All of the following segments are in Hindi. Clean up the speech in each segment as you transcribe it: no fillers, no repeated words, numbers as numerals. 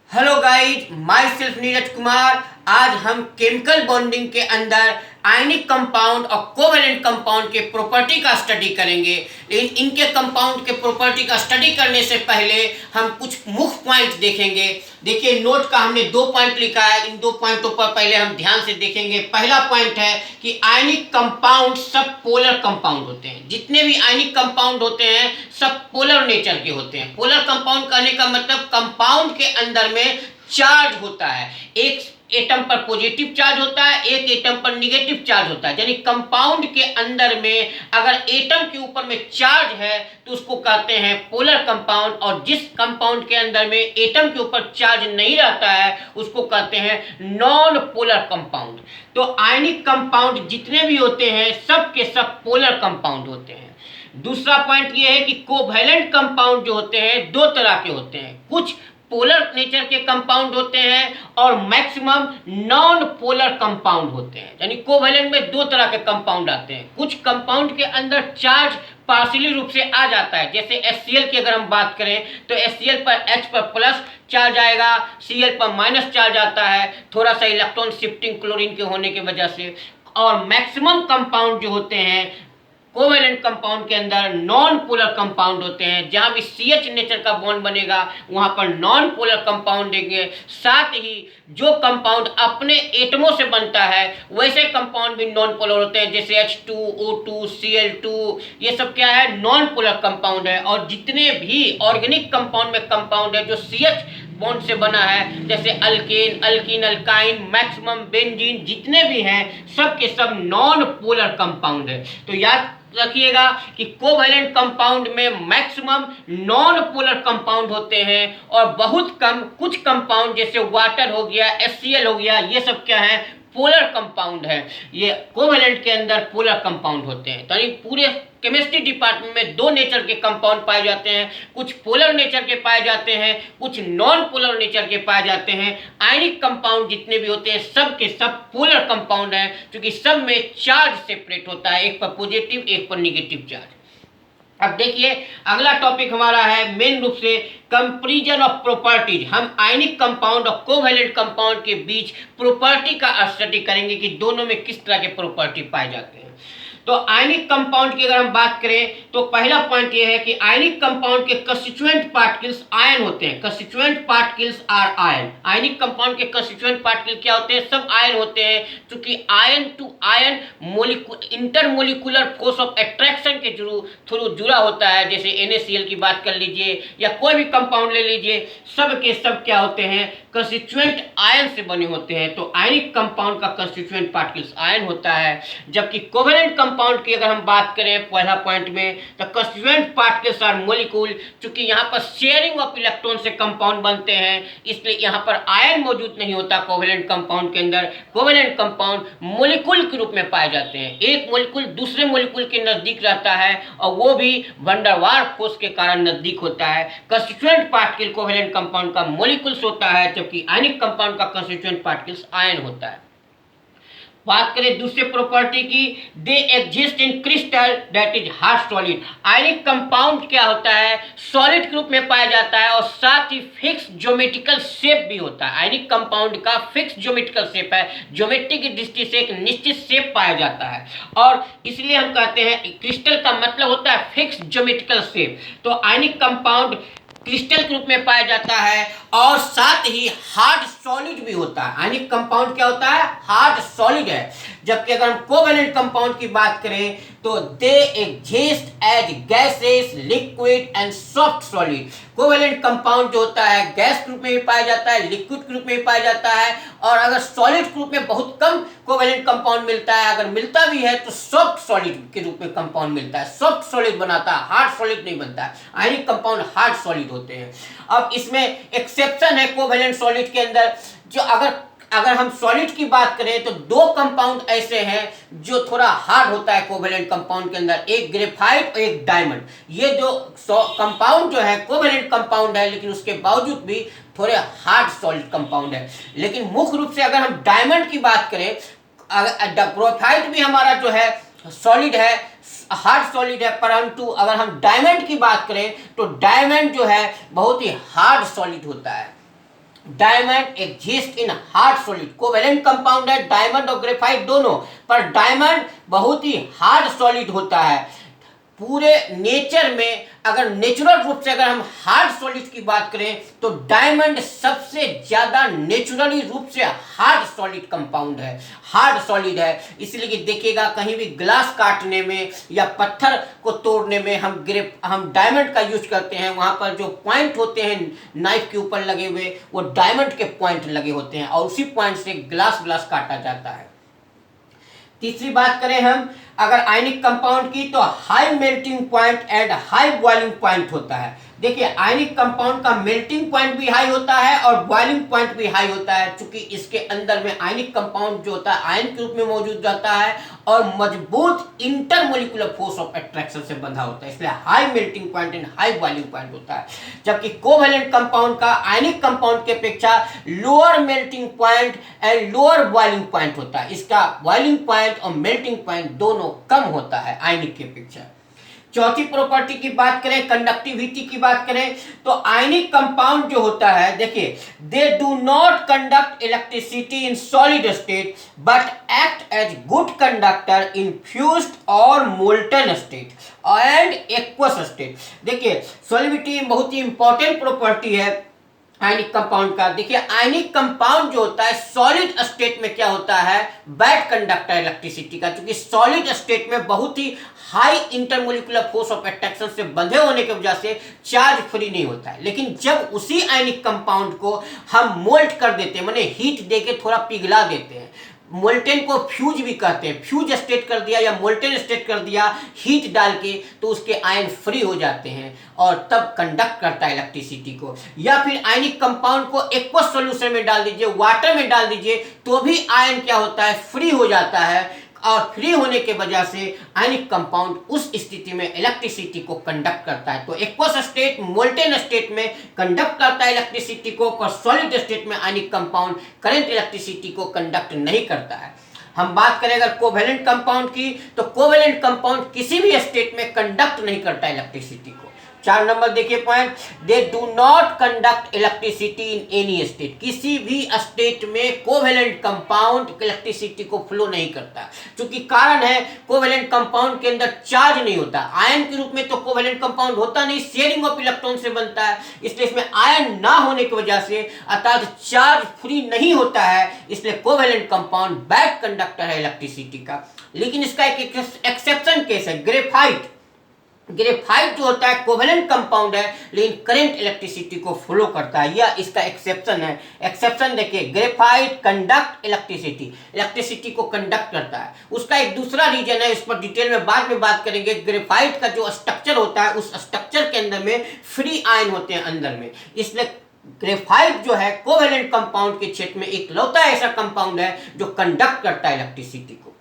Hello guys, my self Neeraj Kumar. आज हम केमिकल बॉन्डिंग के अंदर आयनिक कंपाउंड और कोवेलेंट कंपाउंड के प्रॉपर्टी का स्टडी करेंगे। लेकिन इनके कंपाउंड के प्रॉपर्टी का स्टडी करने से पहले हम कुछ मुख्य पॉइंट देखेंगे। देखिए, नोट का हमने 2 पॉइंट लिखा है। इन 2 पॉइंटों पर पहले हम ध्यान से देखेंगे। पहला पॉइंट है कि आयनिक कंपाउंड सब पोलर कंपाउंड होते हैं। जितने भी आयनिक कंपाउंड होते हैं सब पोलर नेचर के होते हैं। पोलर कंपाउंड कहने का मतलब कंपाउंड के अंदर में चार्ज होता है। एक एटम पर पॉजिटिव चार्ज होता है, एक एटम पर निगेटिव चार्ज होता है। यानी कंपाउंड के अंदर में अगर एटम के ऊपर में चार्ज है तो उसको कहते हैं पोलर कंपाउंड, और जिस कंपाउंड के अंदर में एटम के ऊपर चार्ज नहीं रहता है उसको कहते हैं नॉन पोलर कंपाउंड। तो आयनिक कंपाउंड जितने भी होते हैं सब के सब पोलर कंपाउंड होते हैं। दूसरा पॉइंट ये है कि कोवैलेंट कंपाउंड जो होते हैं 2 तरह के होते हैं। कुछ पोलर नेचर के कंपाउंड होते हैं और मैक्सिमम नॉन पोलर कंपाउंड होते हैं। यानी कोवैलेंट में 2 तरह के कंपाउंड आते हैं। कुछ कंपाउंड के अंदर चार्ज पार्शियली रूप से आ जाता है। जैसे HCl की अगर हम बात करें तो HCl पर H पर प्लस चार्ज आएगा, Cl पर माइनस चार्ज आता है, थोड़ा सा इलेक्ट्रॉन शिफ्टिंग क्लोरीन के होने की वजह से। और मैक्सिमम कंपाउंड जो होते हैं कोवेलेंट कंपाउंड के अंदर नॉन पोलर कंपाउंड होते हैं। जहां भी CH नेचर का बॉन्ड बनेगा वहां पर नॉन पोलर कंपाउंड देंगे। साथ ही जो कंपाउंड अपने एटमों से बनता है वैसे कंपाउंड भी नॉन पोलर होते हैं। जैसे H2O2 Cl2, ये सब क्या है, नॉन पोलर कंपाउंड है। और जितने भी ऑर्गेनिक कंपाउंड में कंपाउंड है जो CH बॉन्ड से बना है, जैसे alkane, alkyne, alkyne, maximum, benzene, जितने भी हैं सब के सब नॉन पोलर कंपाउंड है। तो याद रखिएगा कि कोवैलेंट कंपाउंड में मैक्सिमम नॉन पोलर कंपाउंड होते हैं और बहुत कम कुछ कंपाउंड जैसे वाटर हो गया, HCl हो गया, ये सब क्या है, पोलर कंपाउंड है। ये कोवैलेंट के अंदर पोलर कंपाउंड होते हैं। तो ये पूरे केमिस्ट्री डिपार्टमेंट में 2 नेचर के कंपाउंड पाए जाते हैं। कुछ पोलर नेचर के पाए जाते हैं, कुछ नॉन पोलर नेचर के पाए जाते हैं। आयनिक कंपाउंड जितने भी होते हैं सब के सब पोलर कंपाउंड हैं, क्योंकि सब में चार्ज सेपरेट होता है, एक पर पॉजिटिव एक पर निगेटिव चार्ज। अब देखिए, अगला टॉपिक हमारा है मेन रूप से कंपैरिजन ऑफ प्रॉपर्टीज। हम आयनिक कंपाउंड और कोवैलेंट कंपाउंड के बीच प्रॉपर्टी का स्टडी करेंगे कि दोनों में किस तरह के प्रॉपर्टी पाए जाते हैं। तो आयनिक कंपाउंड की अगर हम बात करें तो पहला पॉइंट ये है कि आयनिक कंपाउंड के कंस्टिट्यूएंट पार्टिकल्स आयन होते हैं। Constituent particles are ion. Ionic compound के कंस्टिट्यूएंट पार्टिकल क्या होते हैं, सब आयन होते हैं। क्योंकि ion to ion intermolecular force of attraction के थ्रू जुड़ा होता है। जैसे NaCl की बात कर लीजिए या कोई भी कंपाउंड ले लीजिए, सब के सब क्या होते हैं, कंस्टिट्यूएंट आयन से बने होते हैं। तो आयनिक कंपाउंड का कंस्टिट्यूएंट पार्टिकल्स आयन होता है। जबकि कोवैलेंट कंपाउंड की अगर हम बात करें पहला पॉइंट में, तो कंस्टिट्यूएंट पार्टिकल्स आर मॉलिक्यूल। चूंकि यहाँ पर शेयरिंग ऑफ इलेक्ट्रॉन से कंपाउंड बनते हैं, इसलिए यहाँ पर आयन मौजूद नहीं होता कोवैलेंट कंपाउंड के अंदर। कोवैलेंट कंपाउंड मॉलिक्यूल के रूप में पाए जाते हैं। एक मॉलिक्यूल दूसरे मॉलिक्यूल के नजदीक रहता है और वो भी वैन डर वाल्स फोर्स के कारण नजदीक होता है। कंस्टिट्यूएंट पार्टिकल कोवैलेंट कंपाउंड का मॉलिक्यूल्स होता है, जबकि आयनिक कंपाउंड का कंस्टिट्यूएंट पार्टिकल्स आयन होता है। बात करें दूसरे प्रॉपर्टी की, they exist in crystal that is hard solid. Ionic compound क्या होता है, सॉलिड के रूप में पाया जाता है और साथ ही फिक्स ज्योमेट्रिकल शेप भी होता है। आयनिक कंपाउंड का फिक्स ज्योमेट्रिकल शेप है, ज्योमेट्री की दृष्टि से एक निश्चित शेप पाया जाता है और इसलिए हम कहते हैं क्रिस्टल का मतलब होता है फिक्स ज्योमेट्रिकल शेप। तो आयनिक कंपाउंड क्रिस्टल के रूप में पाया जाता है और साथ ही हार्ड सॉलिड भी होता है। आयनिक कंपाउंड क्या होता है, हार्ड सॉलिड है। जबकि अगर हम कोवैलेंट कंपाउंड की बात करें तो they exist as gases, liquid and soft solid. Covalent compound जो होता है गैस के रूप में भी पाया जाता है, लिक्विड के रूप में भी पाया जाता है, और अगर सॉलिड के रूप में बहुत कम कोवैलेंट कंपाउंड मिलता है। अगर मिलता भी है तो सॉफ्ट सॉलिड के रूप में कंपाउंड मिलता है, सॉफ्ट सॉलिड बनाता है, हार्ड सॉलिड नहीं बनता है। आयनिक कंपाउंड हार्ड सॉलिड होते हैं। अब इसमें एक्सेप्शन है कोवैलेंट सॉलिड के अंदर, जो अगर हम सॉलिड की बात करें तो 2 कंपाउंड ऐसे हैं जो थोड़ा हार्ड होता है कोवैलेंट कंपाउंड के अंदर, एक ग्रेफाइट और एक डायमंड। ये जो कंपाउंड जो है कोवैलेंट कंपाउंड है, लेकिन उसके बावजूद भी थोड़े हार्ड सॉलिड कंपाउंड है। लेकिन मुख्य रूप से अगर हम डायमंड की बात करें, ग्रेफाइट भी हमारा जो है सॉलिड है, हार्ड सॉलिड है, परंतु अगर हम डायमंड की बात करें तो डायमंड जो है बहुत ही हार्ड सॉलिड होता है। Diamond exist in hard solid, covalent compound है डायमंड और ग्रेफाइट दोनों, पर डायमंड बहुत ही हार्ड सॉलिड होता है। पूरे नेचर में अगर नेचुरल रूप से अगर हम हार्ड सॉलिड की बात करें तो डायमंड सबसे ज्यादा नेचुरली रूप से हार्ड सॉलिड कंपाउंड है, हार्ड सॉलिड है। इसलिए कि देखिएगा कहीं भी ग्लास काटने में या पत्थर को तोड़ने में हम डायमंड का यूज करते हैं, वहां पर जो पॉइंट होते हैं नाइफ के ऊपर लगे हुए वो डायमंड के पॉइंट लगे होते हैं और उसी पॉइंट से ग्लास काटा जाता है। तीसरी बात करें हम अगर आयनिक कंपाउंड की तो high melting point and high boiling point होता है। देखिए आयनिक कंपाउंड का मेल्टिंग पॉइंट भी हाई होता है और बॉइलिंग पॉइंट भी हाई होता है, क्योंकि इसके अंदर में आयनिक कंपाउंड जो होता है आयन के रूप में मौजूद रहता है और मजबूत इंटरमोलिकुलर फोर्स ऑफ अट्रैक्शन से बंधा होता है, इसलिए high melting point and high boiling point होता है। जबकि कोवेलेंट कंपाउंड का आयनिक कंपाउंड के अपेक्षा lower melting point and lower boiling point होता है, इसका बॉइलिंग पॉइंट और मेल्टिंग पॉइंट दोनों कम होता है आयनिक की अपेक्षा। चौथी प्रॉपर्टी की बात करें, कंडक्टिविटी की बात करें तो आयनिक कंपाउंड जो होता है देखिए they do not conduct electricity in solid state but act as good conductor in fused और molten state and aqueous state. देखिए सॉलिबिलिटी बहुत ही इंपॉर्टेंट प्रॉपर्टी है आयनिक कंपाउंड का। देखिए आयनिक कंपाउंड जो होता है सॉलिड स्टेट में क्या होता है, बैड कंडक्टर इलेक्ट्रिसिटी का, क्योंकि सॉलिड स्टेट में बहुत ही high intermolecular force of attraction से बंधे होने की वजह से चार्ज फ्री नहीं होता है। लेकिन जब उसी आयनिक कंपाउंड को हम मोल्ट कर देते हैं, माने हीट देके थोड़ा पिघला देते हैं, मोल्टेन को फ्यूज भी कहते हैं, फ्यूज स्टेट कर दिया या मोल्टेन स्टेट कर दिया हीट डाल के, तो उसके आयन फ्री हो जाते हैं और तब कंडक्ट करता है इलेक्ट्रिसिटी को। या फिर आयनिक कंपाउंड को एक्वस सॉल्यूशन में डाल दीजिए, वाटर में डाल दीजिए, तो भी आयन क्या होता है, फ्री हो जाता है और फ्री होने के वजह से आयनिक कंपाउंड उस स्थिति में इलेक्ट्रिसिटी को कंडक्ट करता है। तो एक्वस स्टेट मोल्टेन स्टेट में कंडक्ट करता है इलेक्ट्रिसिटी को, पर सॉलिड स्टेट में आयनिक कंपाउंड करंट इलेक्ट्रिसिटी को कंडक्ट नहीं करता है। हम बात करें अगर कोवेलेंट कंपाउंड की तो कोवेलेंट कंपाउंड किसी भी स्टेट में कंडक्ट नहीं करता इलेक्ट्रिसिटी को। 4 नंबर देखिए point, they do not conduct electricity in any state, किसी भी स्टेट में कोवेलेंट कंपाउंड इलेक्ट्रिसिटी को फ्लो नहीं करता, क्योंकि कारण है कोवेलेंट कंपाउंड के अंदर चार्ज नहीं होता, आयन के रूप में तो कोवेलेंट कंपाउंड होता नहीं, शेयरिंग ऑफ इलेक्ट्रॉन से बनता है, इसलिए इसमें आयन ना होने की वजह से अर्थात चार्ज फ्री नहीं होता है, इसलिए कोवेलेंट कंपाउंड बैड कंडक्टर है इलेक्ट्रिसिटी का। लेकिन इसका एक एक्सेप्शन केस है, ग्रेफाइट। ग्रेफाइट जो होता है कोवेलेंट कंपाउंड है लेकिन करंट इलेक्ट्रिसिटी को फ्लो करता है, यह इसका एक्सेप्शन है। एक्सेप्शन देखिए, ग्रेफाइट कंडक्ट इलेक्ट्रिसिटी, इलेक्ट्रिसिटी को कंडक्ट करता है। उसका एक दूसरा रीजन है, इस पर डिटेल में बाद में बात करेंगे। ग्रेफाइट का जो स्ट्रक्चर होता है उस स्ट्रक्चर के अंदर में फ्री आयन होते हैं अंदर में, इसलिए ग्रेफाइट जो है कोवेलेंट कंपाउंड के क्षेत्र में एक लौता ऐसा कंपाउंड है जो कंडक्ट करता है इलेक्ट्रिसिटी को।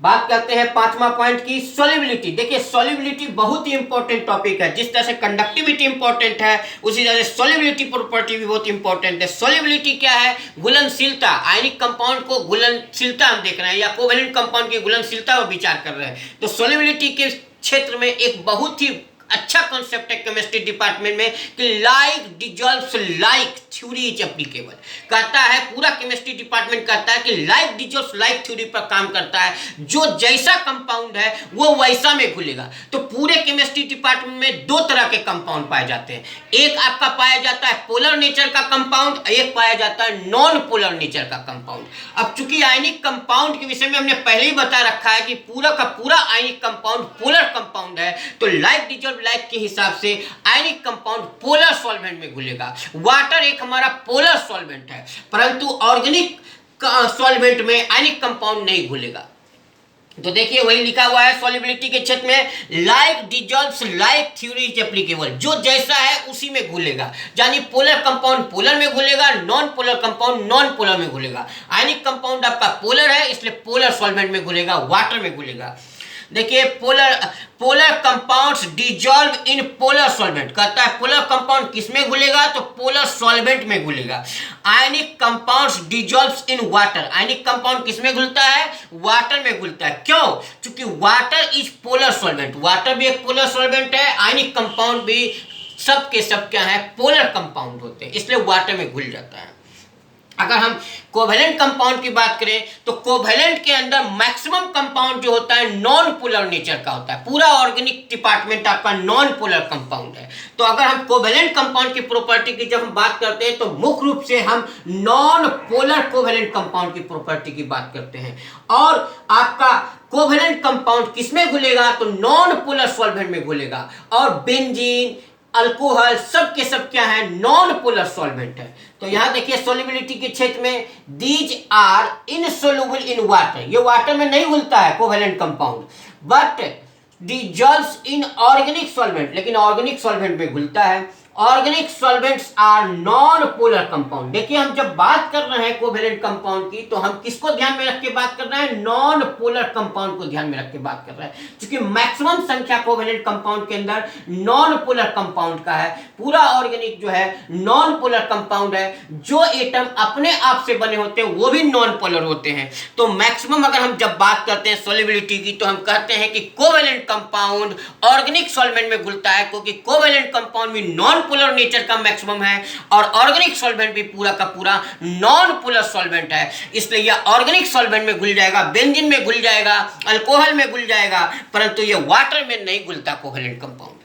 बात करते हैं 5वां पॉइंट की, सॉल्युबिलिटी। देखिए सॉल्युबिलिटी बहुत ही इंपॉर्टेंट टॉपिक है, जिस तरह से कंडक्टिविटी इंपॉर्टेंट है उसी तरह से सॉल्युबिलिटी प्रॉपर्टी भी बहुत इंपॉर्टेंट है। सॉल्युबिलिटी क्या है, घुलनशीलता। आयनिक कंपाउंड को घुलनशीलता हम देख रहे हैं या कोवेलेंट कंपाउंड की घुलनशीलता पर विचार कर रहे हैं, तो सॉल्युबिलिटी के क्षेत्र में एक बहुत ही अच्छा कॉन्सेप्ट है केमिस्ट्री डिपार्टमेंट में कि like dissolves like theory is applicable. कहता है पूरा केमिस्ट्री डिपार्टमेंट कहता है कि लाइक डिजॉल्व्स लाइक थ्योरी पर काम करता है, जो जैसा कंपाउंड है वो वैसा में घुलेगा। तो पूरे केमिस्ट्री डिपार्टमेंट में 2 तरह के कंपाउंड पाए जाते हैं, एक आपका पाया जाता है पोलर नेचर का कंपाउंड, एक पाया जाता है नॉन पोलर नेचर का कंपाउंड। अब चूंकि आयनिक कंपाउंड के विषय में हमने पहले ही बता रखा है कि पूरा का पूरा आयनिक कंपाउंड पोलर कंपाउंड है, तो लाइक डिजॉल्व लाइक के हिसाब से आयनिक कंपाउंड पोलर सॉल्वेंट में घुलेगा। वाटर एक हमारा पोलर सॉल्वेंट है, परंतु ऑर्गेनिक सॉल्वेंट में आयनिक कंपाउंड नहीं घुलेगा। तो देखिए वही लिखा हुआ है सॉल्युबिलिटी के क्षेत्र में like dissolves like theory is applicable, जो जैसा है उसी में घुलेगा। यानी पोलर कंपाउंड पोलर में घुलेगा, non polar compound non polar में घुलेगा। आयनिक कंपाउंड आपका पोलर है इसलिए पोलर सॉल्वेंट में घुलेगा, वाटर में घुलेगा। देखिए polar compounds dissolve in polar solvent, कहता है पोलर कंपाउंड किसमें घुलेगा, तो पोलर सॉल्वेंट में घुलेगा। Ionic compounds dissolves in water, ionic compound किसमें घुलता है, वाटर में घुलता है। क्यों, क्योंकि water is polar solvent, water भी एक पोलर सॉल्वेंट है, आयनिक कंपाउंड भी सब के सब क्या है, पोलर कंपाउंड होते हैं, इसलिए वाटर में घुल जाता है। अगर हम कोवेलेंट कंपाउंड की बात करें तो कोवेलेंट के अंदर मैक्सिमम कंपाउंड जो होता है नॉन पोलर नेचर का होता है। पूरा ऑर्गेनिक डिपार्टमेंट आपका नॉन पोलर कंपाउंड है। तो अगर हम कोवेलेंट कंपाउंड की प्रॉपर्टी की जब हम बात करते हैं तो मुख्य रूप से हम नॉन पोलर कोवेलेंट कंपाउंड की प्रॉपर्टी की बात करते हैं। और आपका कोवेलेंट कंपाउंड किसमें घुलेगा, तो नॉन पोलर सॉल्वेंट में घुलेगा। और बेंजीन, अल्कोहल सब के सब क्या है, नॉन पोलर सॉल्वेंट है। तो यहां देखिए सोल्युबिलिटी के क्षेत्र में these are insoluble in water, ये वाटर में नहीं घुलता है covalent compound, but dissolves in organic solvent, लेकिन ऑर्गेनिक सॉल्वेंट में घुलता है। Organic solvents are non polar compound. देखिए हम जब बात कर रहे हैं कोवेलेंट कंपाउंड की तो हम किसको ध्यान में रख के बात कर रहे हैं, नॉन पोलर कंपाउंड को ध्यान में रख के बात कर रहे हैं, क्योंकि मैक्सिमम संख्या कोवेलेंट कंपाउंड के अंदर नॉन पोलर कंपाउंड का है। पूरा ऑर्गेनिक जो है नॉन पोलर कंपाउंड है। जो एटम अपने आप से बने होते हैं वो भी नॉन पोलर होते हैं। तो मैक्सिमम अगर हम जब बात करते हैं सोल्युबिलिटी की तो हम कहते हैं कि कोवेलेंट कंपाउंड ऑर्गेनिक सॉल्वेंट में घुलता है, क्योंकि कोवेलेंट कंपाउंड में नॉन पोलर नेचर का मैक्सिमम है और ऑर्गेनिक सॉल्वेंट भी पूरा का पूरा नॉन पोलर सॉल्वेंट है। इसलिए यह ऑर्गेनिक सॉल्वेंट में घुल जाएगा, बेंजीन में घुल जाएगा, अल्कोहल में घुल जाएगा, परंतु यह वाटर में नहीं घुलता कोवेलेंट कंपाउंड।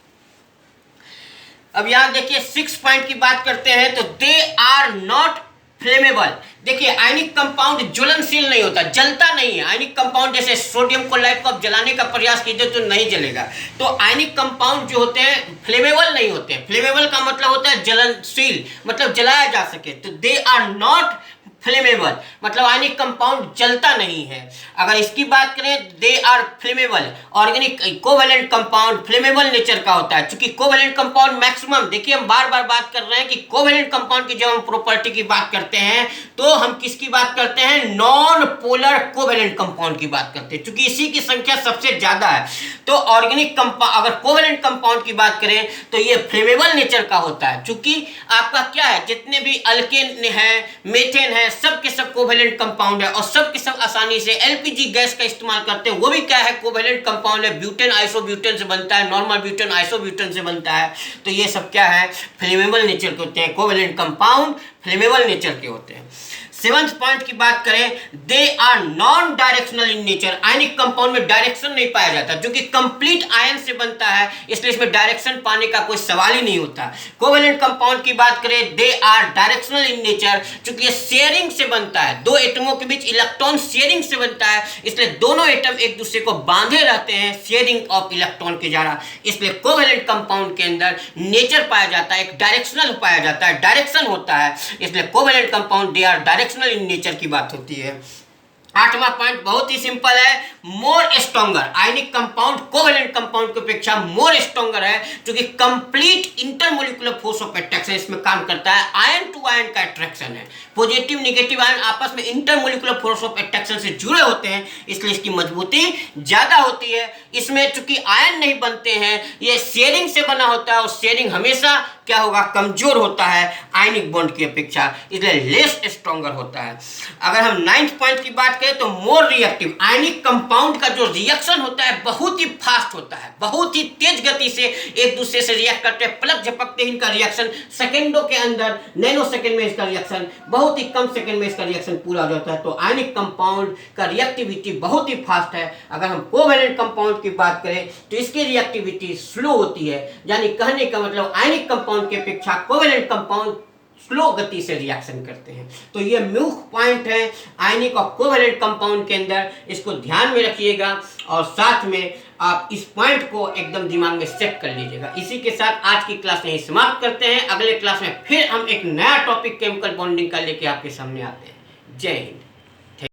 अब यहां देखिए 6 पॉइंट की बात करते हैं तो दे आर नॉट फ्लेमेबल। देखिए आयनिक कंपाउंड ज्वलनशील नहीं होता, जलता नहीं है। आयनिक कंपाउंड जैसे सोडियम क्लोराइड को आप जलाने का प्रयास कीजिए तो नहीं जलेगा। तो आयनिक कंपाउंड जो होते हैं फ्लेमेबल नहीं होते। फ्लेमेबल का मतलब होता है जलनशील, मतलब जलाया जा सके। तो दे आर नॉट फ्लेमेबल मतलब आयनिक कंपाउंड जलता नहीं है। अगर इसकी बात करें they are flammable, organic covalent compound flammable nature का होता है। क्योंकि कोवेलेंट कंपाउंड मैक्सिमम, देखिए हम बार बार बात कर रहे हैं कि कोवेलेंट कंपाउंड की जब हम प्रॉपर्टी की बात करते हैं तो हम किसकी बात करते हैं, नॉन पोलर कोवेलेंट कंपाउंड की बात करते हैं, क्योंकि इसी की संख्या सबसे ज्यादा है। तो ऑर्गेनिक कंपाउंड, अगर कोवेलेंट कंपाउंड की बात करें तो ये फ्लेमेबल नेचर का होता है। क्योंकि आपका क्या है, जितने भी अल्केन है, मेथेन है, सब के सब कोवेलेंट कंपाउंड है और सब के सब आसानी से एलपीजी गैस का इस्तेमाल करते हैं, वो भी क्या है, कोवेलेंट कंपाउंड है। ब्यूटेन आइसोब्यूटेन से बनता है, नॉर्मल ब्यूटेन आइसोब्यूटेन से बनता है। तो ये सब क्या है, फ्लेमेबल नेचर के होते हैं। कोवेलेंट कंपाउंड फ्लेमेबल नेचर के होते हैं। 7th पॉइंट की बात करें, they are non directional in nature. Ionic compound में डायरेक्शन नहीं पाया जाता, जो कि कंप्लीट आयन से बनता है, इसलिए इसमें डायरेक्शन पाने का कोई सवाल ही नहीं होता। कोवेलेंट कंपाउंड की बात करें, they are directional in nature, क्योंकि ये शेयरिंग से बनता है। दो एटमों के बीच इलेक्ट्रॉन शेयरिंग से बनता है, इसलिए दोनों एटम एक दूसरे को बांधे रहते हैं शेयरिंग ऑफ इलेक्ट्रॉन के द्वारा। इसलिए कोवेलेंट कंपाउंड के अंदर नेचर पाया जाता है, एक डायरेक्शनल पाया जाता है, डायरेक्शन होता है। इसलिए covalent compound they are directional in nature की बात होती है। 8वां पॉइंट बहुत ही सिंपल है, more stronger. Ionic compound covalent compound की अपेक्षा मोर स्ट्रॉन्गर है, क्योंकि complete intermolecular force of attraction इसमें काम करता है। आयन टू आयन का अट्रैक्शन है, पॉजिटिव नेगेटिव आयन आपस में इंटरमोलिकुलर फोर्स ऑफ अट्रैक्शन से जुड़े होते हैं, इसलिए इसकी मजबूती ज्यादा होती है। इसमें चूंकि आयन नहीं बनते हैं, ये शेयरिंग से बना होता है और शेयरिंग हमेशा क्या होगा, कमजोर होता है आयनिक बॉन्ड की अपेक्षा, इसलिए लेस स्ट्रॉन्गर होता है। अगर हम 9th पॉइंट की बात करें तो मोर रिएक्टिव। आयनिक कंपाउंड का जो रिएक्शन होता है बहुत ही फास्ट होता है, बहुत ही तेज गति से एक दूसरे से रिएक्ट करते हैं। पलक झपकते ही इनका रिएक्शन सेकंडों के अंदर, नैनो सेकंड में इसका रिएक्शन, बहुत ही कम सेकंड में इसका रिएक्शन पूरा हो जाता है। तो आयनिक कंपाउंड का रिएक्टिविटी बहुत ही फास्ट है। अगर हम कोवेलेंट कंपाउंड की बात करें तो इसकी रिएक्टिविटी स्लो होती है, यानी कहने का मतलब आयनिक कंपाउंड की अपेक्षा कोवेलेंट कंपाउंड स्लो गति से रिएक्शन करते हैं। तो ये मुख्य पॉइंट है आयनिक और कोवेलेंट कंपाउंड के अंदर, इसको ध्यान में रखिएगा और साथ में आप इस पॉइंट को एकदम दिमाग में सेट कर लीजिएगा। इसी के साथ आज की क्लास यहीं समाप्त करते हैं। अगले क्लास में फिर हम एक नया टॉपिक केमिकल बॉन्डिंग का लेके आपके सामने आते हैं। जय हिंद।